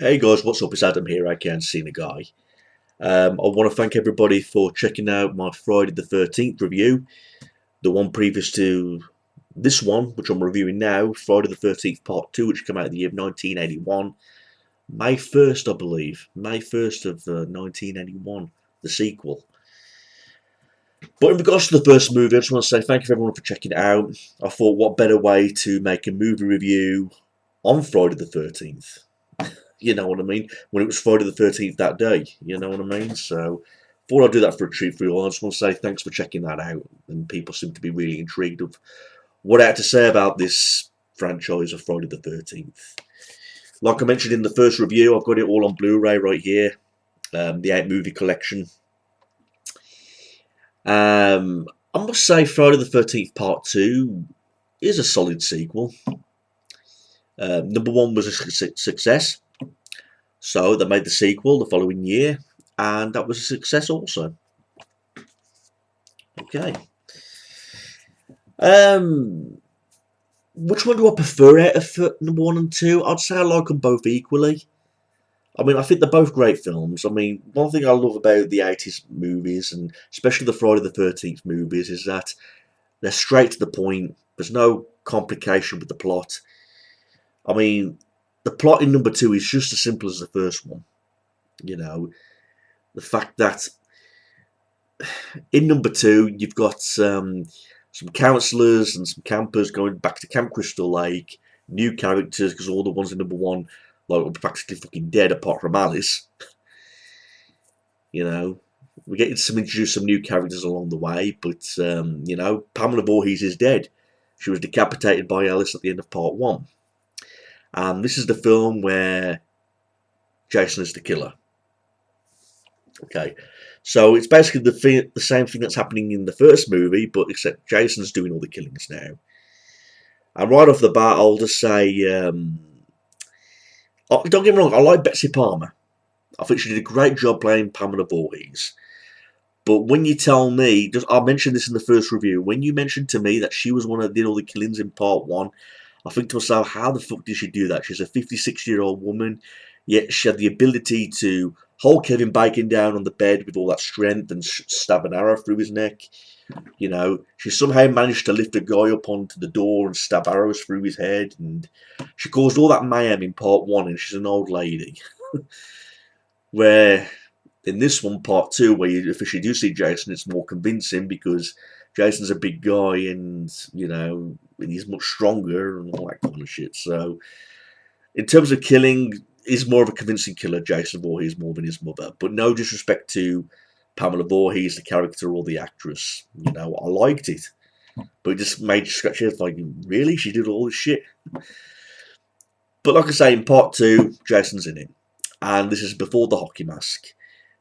Hey guys, what's up? It's Adam here, aka Cena Guy. I want to thank everybody for checking out my Friday the 13th review, the one previous to this one, which I'm reviewing now, Friday the 13th Part 2, which came out in the year of 1981. May 1st, I believe. May 1st of 1981, the sequel. But in regards to the first movie, I just want to say thank you everyone for checking it out. I thought, what better way to make a movie review on Friday the 13th? You know what I mean? When it was Friday the 13th that day, you know what I mean? So, thought I'd do that for a treat for you all. I just want to say thanks for checking that out. And people seem to be really intrigued of what I had to say about this franchise of Friday the 13th. Like I mentioned in the first review, I've got it all on Blu-ray right here, the 8 movie collection. I must say Friday the 13th Part 2 is a solid sequel. Number 1 was a success. So they made the sequel the following year, and that was a success also. Okay. Which one do I prefer out of number 1 and 2? I'd say I like them both equally. I mean, I think they're both great films. I mean, one thing I love about the 80s movies, and especially the Friday the 13th movies, is that they're straight to the point. There's no complication with the plot. I mean, the plot in number 2 is just as simple as the first one. You know, the fact that in number 2 you've got some counsellors and some campers going back to Camp Crystal Lake, new characters because all the ones in number 1 like were practically fucking dead apart from Alice. You know, we're getting some introduce some new characters along the way, but you know, Pamela Voorhees is dead. She was decapitated by Alice at the end of part 1. This is the film where Jason is the killer. Okay, so it's basically the same thing that's happening in the first movie, but except Jason's doing all the killings now. And right off the bat, I'll just say, don't get me wrong, I like Betsy Palmer. I think she did a great job playing Pamela Voorhees. But when you tell me, I mentioned this in the first review, when you mentioned to me that she was one that did all the killings in part 1, I think to myself, how the fuck did she do that? She's a 56-year-old woman, yet she had the ability to hold Kevin Bacon down on the bed with all that strength and stab an arrow through his neck. You know, she somehow managed to lift a guy up onto the door and stab arrows through his head, and she caused all that mayhem in part 1, and she's an old lady. Where in this one, part 2, where you officially do see Jason, it's more convincing because Jason's a big guy and, you know, and he's much stronger and all that kind of shit. So, in terms of killing, he's more of a convincing killer, Jason Voorhees, more than his mother. But no disrespect to Pamela Voorhees, the character or the actress. You know, I liked it. But it just made you scratch your head like, really? She did all this shit? But like I say, in part 2, Jason's in it. And this is before the hockey mask.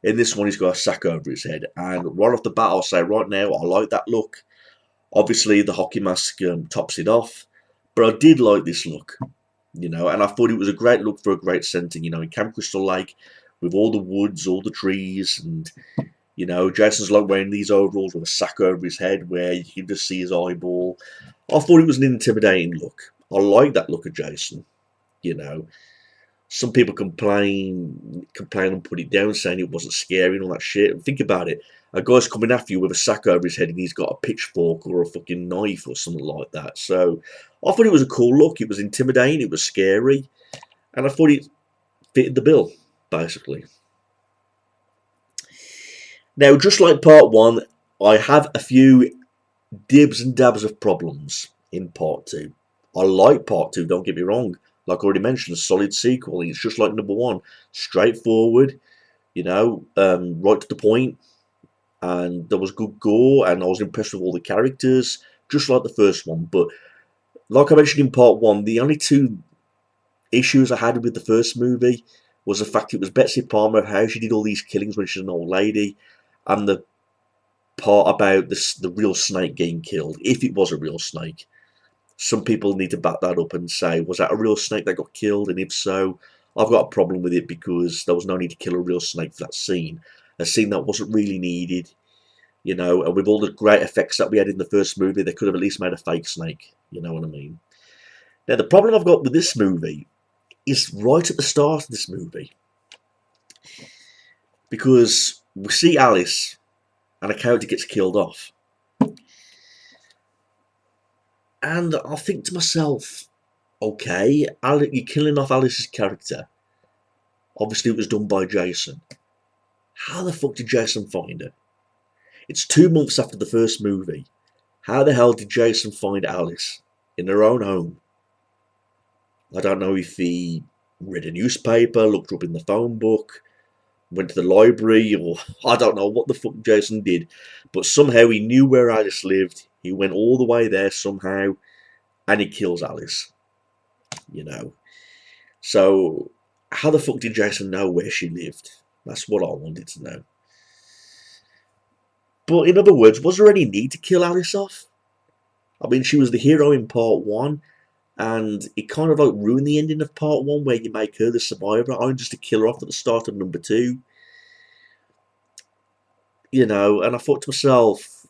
In this one, he's got a sack over his head. And right off the bat, I'll say right now, I like that look. Obviously, the hockey mask tops it off. But I did like this look. You know, and I thought it was a great look for a great setting, you know, in Camp Crystal Lake, with all the woods, all the trees, and, you know, Jason's like wearing these overalls with a sack over his head where you can just see his eyeball. I thought it was an intimidating look. I like that look of Jason, you know. Some people complain and put it down, saying it wasn't scary and all that shit. And think about it. A guy's coming after you with a sack over his head and he's got a pitchfork or a fucking knife or something like that. So I thought it was a cool look. It was intimidating. It was scary. And I thought it fitted the bill, basically. Now, just like part 1, I have a few dibs and dabs of problems in part 2. I like part 2, don't get me wrong. Like I already mentioned, a solid sequel. It's just like number 1. Straightforward, you know, right to the point. And there was good gore, and I was impressed with all the characters, just like the first one. But like I mentioned in part 1, the only 2 issues I had with the first movie was the fact it was Betsy Palmer, how she did all these killings when she's an old lady, and the part about the real snake getting killed, if it was a real snake. Some people need to back that up and say, was that a real snake that got killed? And if so, I've got a problem with it because there was no need to kill a real snake for that scene. A scene that wasn't really needed, you know, and with all the great effects that we had in the first movie, they could have at least made a fake snake, you know what I mean? Now, the problem I've got with this movie is right at the start of this movie, because we see Alice and a character gets killed off. And I think to myself, okay, you're killing off Alice's character. Obviously, it was done by Jason. How the fuck did Jason find her? It's 2 months after the first movie. How the hell did Jason find Alice in her own home? I don't know if he read a newspaper, looked her up in the phone book, went to the library, or I don't know what the fuck Jason did. But somehow he knew where Alice lived. He went all the way there somehow, and he kills Alice. You know. So, how the fuck did Jason know where she lived? That's what I wanted to know. But in other words, was there any need to kill Alice off? I mean, she was the hero in part one, and it kind of like ruined the ending of part one where you make her the survivor, only just to kill her off at the start of number two. You know, and I thought to myself,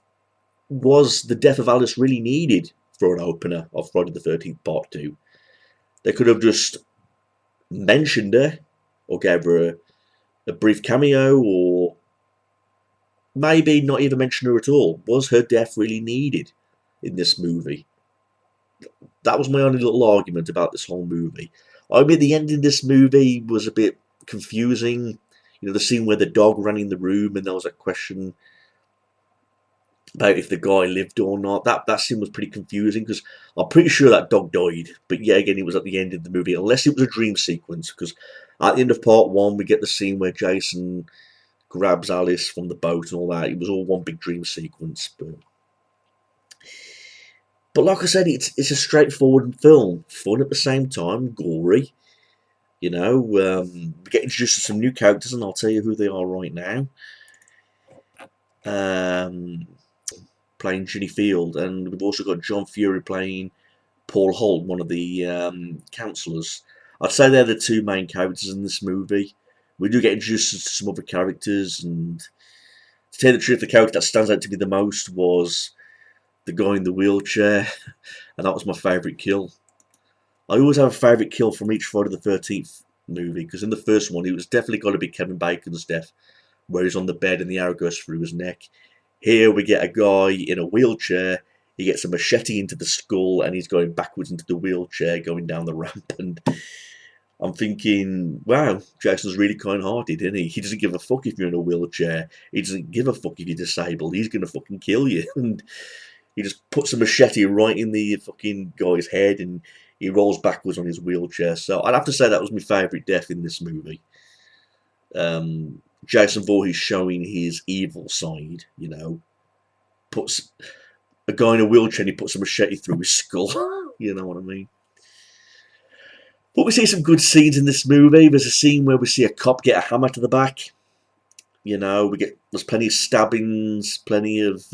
was the death of Alice really needed for an opener of Friday the 13th Part 2? They could have just mentioned her, or gave her a brief cameo, or maybe not even mention her at all. Was her death really needed in this movie? That was my only little argument about this whole movie. I mean, the end of this movie was a bit confusing. You know, the scene where the dog ran in the room and there was a question about if the guy lived or not. That scene was pretty confusing because I'm pretty sure that dog died. But yeah, again, it was at the end of the movie, unless it was a dream sequence. Because at the end of part one, we get the scene where Jason grabs Alice from the boat and all that. It was all one big dream sequence. But like I said, it's a straightforward film, fun at the same time, gory. You know, we get introduced to some new characters, and I'll tell you who they are right now. Playing Ginny Field, and we've also got John Fury playing Paul Holt, one of the counsellors. I'd say they're the two main characters in this movie. We do get introduced to some other characters, and to tell you the truth, the character that stands out to me the most was the guy in the wheelchair, and that was my favourite kill. I always have a favourite kill from each Friday the 13th movie, because in the first one, it was definitely got to be Kevin Bacon's death, where he's on the bed and the arrow goes through his neck. Here we get a guy in a wheelchair, he gets a machete into the skull, and he's going backwards into the wheelchair, going down the ramp, and I'm thinking, wow, Jason's really kind-hearted, isn't he? He doesn't give a fuck if you're in a wheelchair. He doesn't give a fuck if you're disabled. He's going to fucking kill you. And he just puts a machete right in the fucking guy's head, and he rolls backwards on his wheelchair. So I'd have to say that was my favourite death in this movie. Jason Voorhees showing his evil side, you know. Puts a guy in a wheelchair and he puts a machete through his skull. You know what I mean? But we see some good scenes in this movie. There's a scene where we see a cop get a hammer to the back. You know, there's plenty of stabbings, plenty of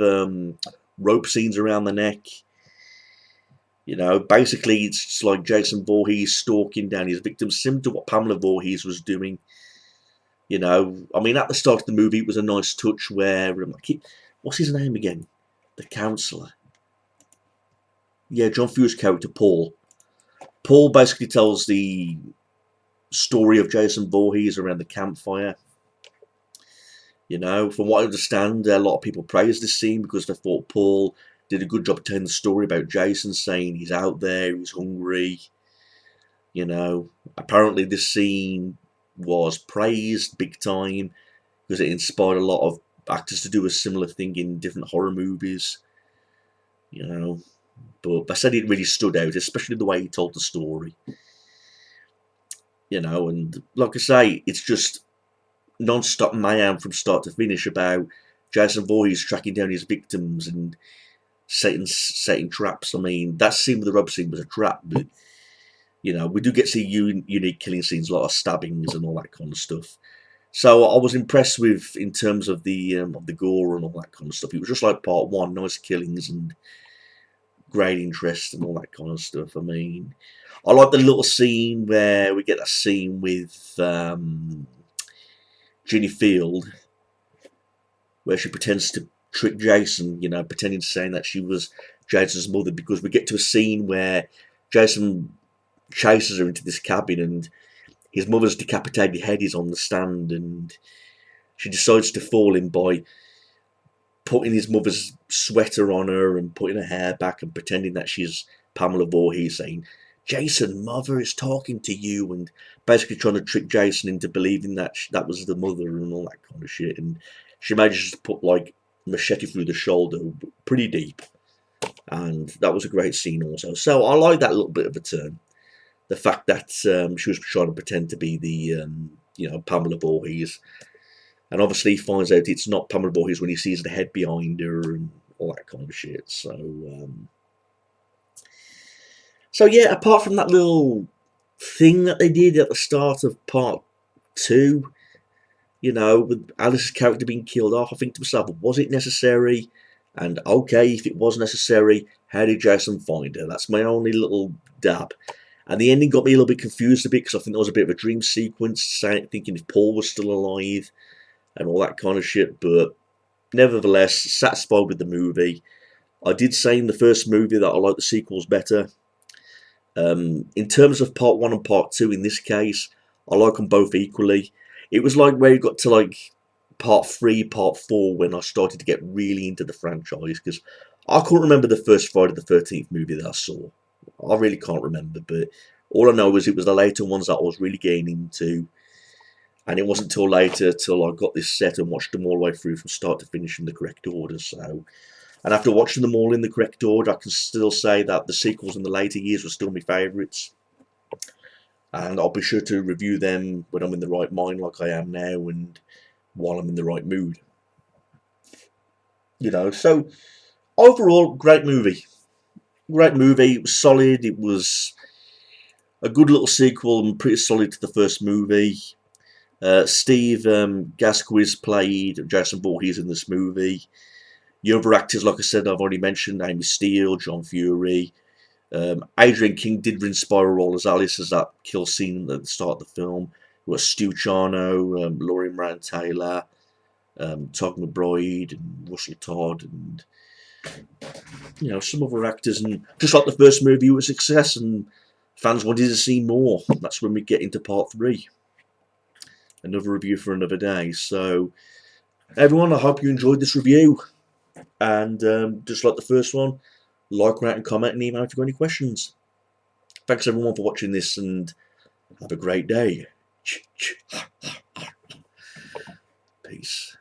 rope scenes around the neck. You know, basically it's just like Jason Voorhees stalking down his victims, similar to what Pamela Voorhees was doing. You know, I mean, at the start of the movie, it was a nice touch where, what's his name again? The counsellor. Yeah, John Fury's character, Paul. Paul basically tells the story of Jason Voorhees around the campfire. You know, from what I understand, a lot of people praised this scene because they thought Paul did a good job telling the story about Jason, saying he's out there, he's hungry. You know, apparently this scene was praised big time because it inspired a lot of actors to do a similar thing in different horror movies. You know, but they said it really stood out, especially the way he told the story. You know, and like I say, it's just non-stop mayhem from start to finish about Jason Voorhees tracking down his victims and setting traps. I mean, that scene with the rub scene was a trap, but you know, we do get to see unique killing scenes, a lot of stabbings and all that kind of stuff. So I was impressed with, in terms of the gore and all that kind of stuff. It was just like part one, nice killings and great interest and all that kind of stuff. I mean, I like the little scene where we get that scene with Ginny Field, where she pretends to trick Jason, you know, pretending to saying that she was Jason's mother, because we get to a scene where Jason chases her into this cabin, and his mother's decapitated head is on the stand, and she decides to fool him by putting his mother's sweater on her and putting her hair back and pretending that she's Pamela Voorhees, saying, Jason, mother is talking to you, and basically trying to trick Jason into believing that that was the mother and all that kind of shit. And she manages to put like machete through the shoulder pretty deep, and that was a great scene also. So I like that little bit of a turn. The fact that she was trying to pretend to be the Pamela Voorhees, and obviously he finds out it's not Pamela Voorhees when he sees the head behind her and all that kind of shit. So yeah, apart from that little thing that they did at the start of part two, with Alice's character being killed off, I think to myself, was it necessary? And okay, if it was necessary, how did Jason find her? That's my only little dab. And the ending got me a little bit confused a bit, because I think there was a bit of a dream sequence, thinking if Paul was still alive and all that kind of shit. But nevertheless, satisfied with the movie. I did say in the first movie that I like the sequels better. In terms of part one and part two, in this case, I like them both equally. It was like where you got to like part three, part four, when I started to get really into the franchise, because I couldn't remember the first Friday the 13th movie that I saw. I really can't remember, but all I know is it was the later ones that I was really getting into, and it wasn't till later till I got this set and watched them all the way through from start to finish in the correct order. So, and after watching them all in the correct order, I can still say that the sequels in the later years were still my favourites. And I'll be sure to review them when I'm in the right mind, like I am now, and while I'm in the right mood. So overall, great movie. Great movie. It was solid. It was a good little sequel and pretty solid to the first movie. Steve Gasquez played Jason Voorhees in this movie. The other actors, like I said, I've already mentioned, Amy Steele, John Fury. Adrian King did inspire a role as Alice, as that kill scene at the start of the film. It was Stu Charno, Laurie Moran Taylor, Todd McBride, and Russell Todd, and some other actors. And just like the first movie, it was a success, and fans wanted to see more. That's when we get into part three. Another review for another day. So, everyone, I hope you enjoyed this review. And just like the first one, like, rate, and comment, and email if you've got any questions. Thanks everyone for watching this, and have a great day. Peace.